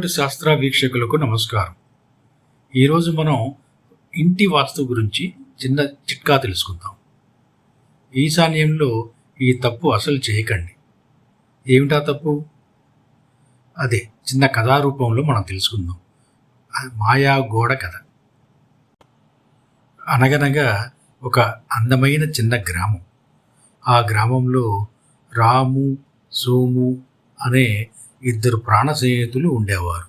శాస్త్ర వీక్షకులకు నమస్కారం. ఈరోజు మనం ఇంటి వాస్తు గురించి చిన్న చిట్కా తెలుసుకుందాం. ఈశాన్యంలో ఈ తప్పు అసలు చేయకండి. ఏమిటా తప్పు? అదే చిన్న కథా రూపంలో మనం తెలుసుకుందాం. మాయా గోడ కథ. అనగనగా ఒక అందమైన చిన్న గ్రామం. ఆ గ్రామంలో రాము, సోము అనే ఇద్దరు ప్రాణ స్నేహితులు ఉండేవారు.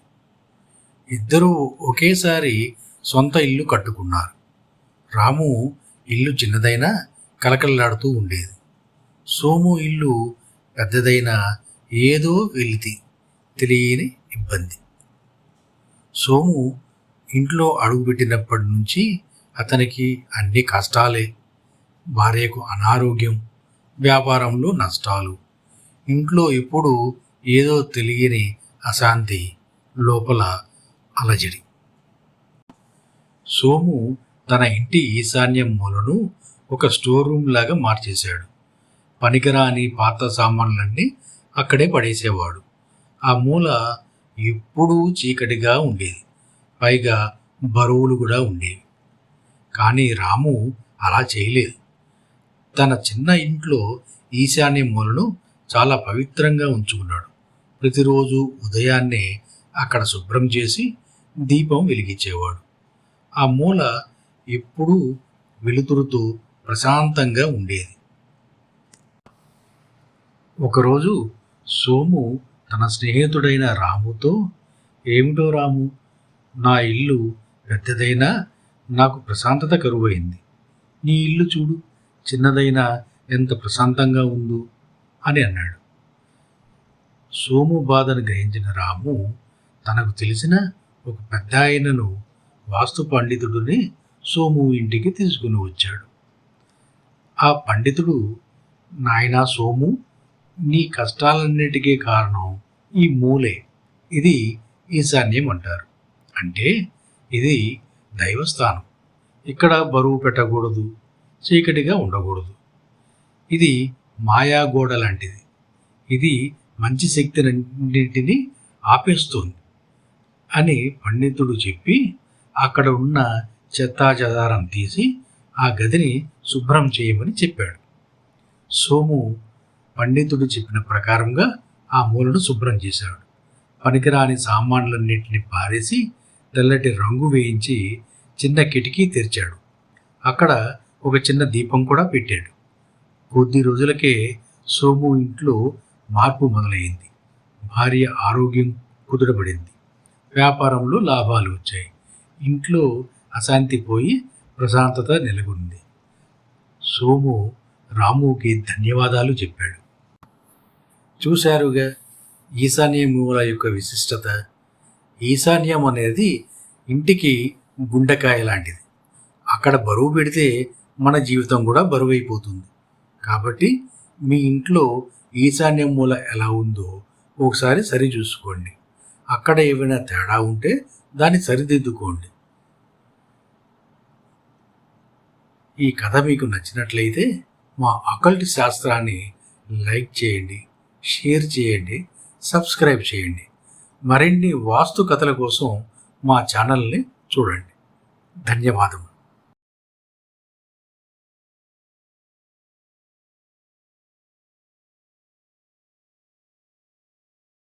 ఇద్దరూ ఒకేసారి సొంత ఇల్లు కట్టుకున్నారు. రాము ఇల్లు చిన్నదైనా కలకలలాడుతూ ఉండేది. సోము ఇల్లు పెద్దదైనా ఏదో వెలితి, తెలియని ఇబ్బంది. సోము ఇంట్లో అడుగుపెట్టినప్పటి నుంచి అతనికి అన్ని కష్టాలే. భార్యకు అనారోగ్యం, వ్యాపారంలో నష్టాలు, ఇంట్లో ఎప్పుడు ఏదో తెలియని అశాంతి, లోపల అలజడి. సోము తన ఇంటి ఈశాన్యం మూలను ఒక స్టోర్ రూమ్ లాగా మార్చేశాడు. పనికిరాని పాత సామాన్లన్నీ అక్కడే పడేసేవాడు. ఆ మూల ఎప్పుడూ చీకటిగా ఉండేది. పైగా బరువులు కూడా ఉండేవి. కానీ రాము అలా చేయలేదు. తన చిన్న ఇంట్లో ఈశాన్య మూలను చాలా పవిత్రంగా ఉంచుకున్నాడు. ప్రతిరోజు ఉదయాన్నే అక్కడ శుభ్రం చేసి దీపం వెలిగించేవాడు. ఆ మూల ఎప్పుడూ వెలుతురుతో ప్రశాంతంగా ఉండేది. ఒకరోజు సోము తన స్నేహితుడైన రాముతో, "ఏమిటో రాము, నా ఇల్లు పెద్దదైనా నాకు ప్రశాంతత కరువైంది. నీ ఇల్లు చూడు, చిన్నదైనా ఎంత ప్రశాంతంగా ఉందో" అని అన్నాడు. సోము బాధను గ్రహించిన రాము తనకు తెలిసిన ఒక పెద్ద ఆయనను, వాస్తు పండితుడిని సోము ఇంటికి తీసుకుని వచ్చాడు. ఆ పండితుడు, "నాయనా సోము, నీ కష్టాలన్నిటికీ కారణం ఈ మూలే. ఇది ఈశాన్యం అంటారు. అంటే ఇది దైవస్థానం. ఇక్కడ బరువు పెట్టకూడదు, చీకటిగా ఉండకూడదు. ఇది మాయాగోడ లాంటిది. ఇది మంచి శక్తినన్నింటినీ ఆపేస్తుంది" అని పండితుడు చెప్పి అక్కడ ఉన్న చెత్తాచెదారం తీసి ఆ గదిని శుభ్రం చేయమని చెప్పాడు. సోము పండితుడు చెప్పిన ప్రకారంగా ఆ మూలను శుభ్రం చేశాడు. పనికిరాని సామాన్లన్నింటినీ పారేసి తెల్లటి రంగు వేయించి చిన్న కిటికీ తెరిచాడు. అక్కడ ఒక చిన్న దీపం కూడా పెట్టాడు. కొద్ది రోజులకే సోము ఇంట్లో మార్పు మొదలైంది. భార్య ఆరోగ్యం కుదుటపడింది. వ్యాపారంలో లాభాలు వచ్చాయి. ఇంట్లో అశాంతి పోయి ప్రశాంతత నెలకొంది. సోము రాముకి ధన్యవాదాలు చెప్పాడు. చూశారుగా ఈశాన్య మూల యొక్క విశిష్టత. ఈశాన్యం అనేది ఇంటికి గుండెకాయ లాంటిది. అక్కడ బరువు పెడితే మన జీవితం కూడా బరువైపోతుంది. కాబట్టి మీ ఇంట్లో ఈశాన్యం మూల ఎలా ఉందో ఒకసారి సరి చూసుకోండి. అక్కడ ఏమైనా తేడా ఉంటే దాన్ని సరిదిద్దుకోండి. ఈ కథ మీకు నచ్చినట్లయితే మా అకల్ట్ శాస్త్రాన్ని లైక్ చేయండి, షేర్ చేయండి, సబ్స్క్రైబ్ చేయండి. మరిన్ని వాస్తు కథల కోసం మా ఛానల్ని చూడండి. ధన్యవాదములు.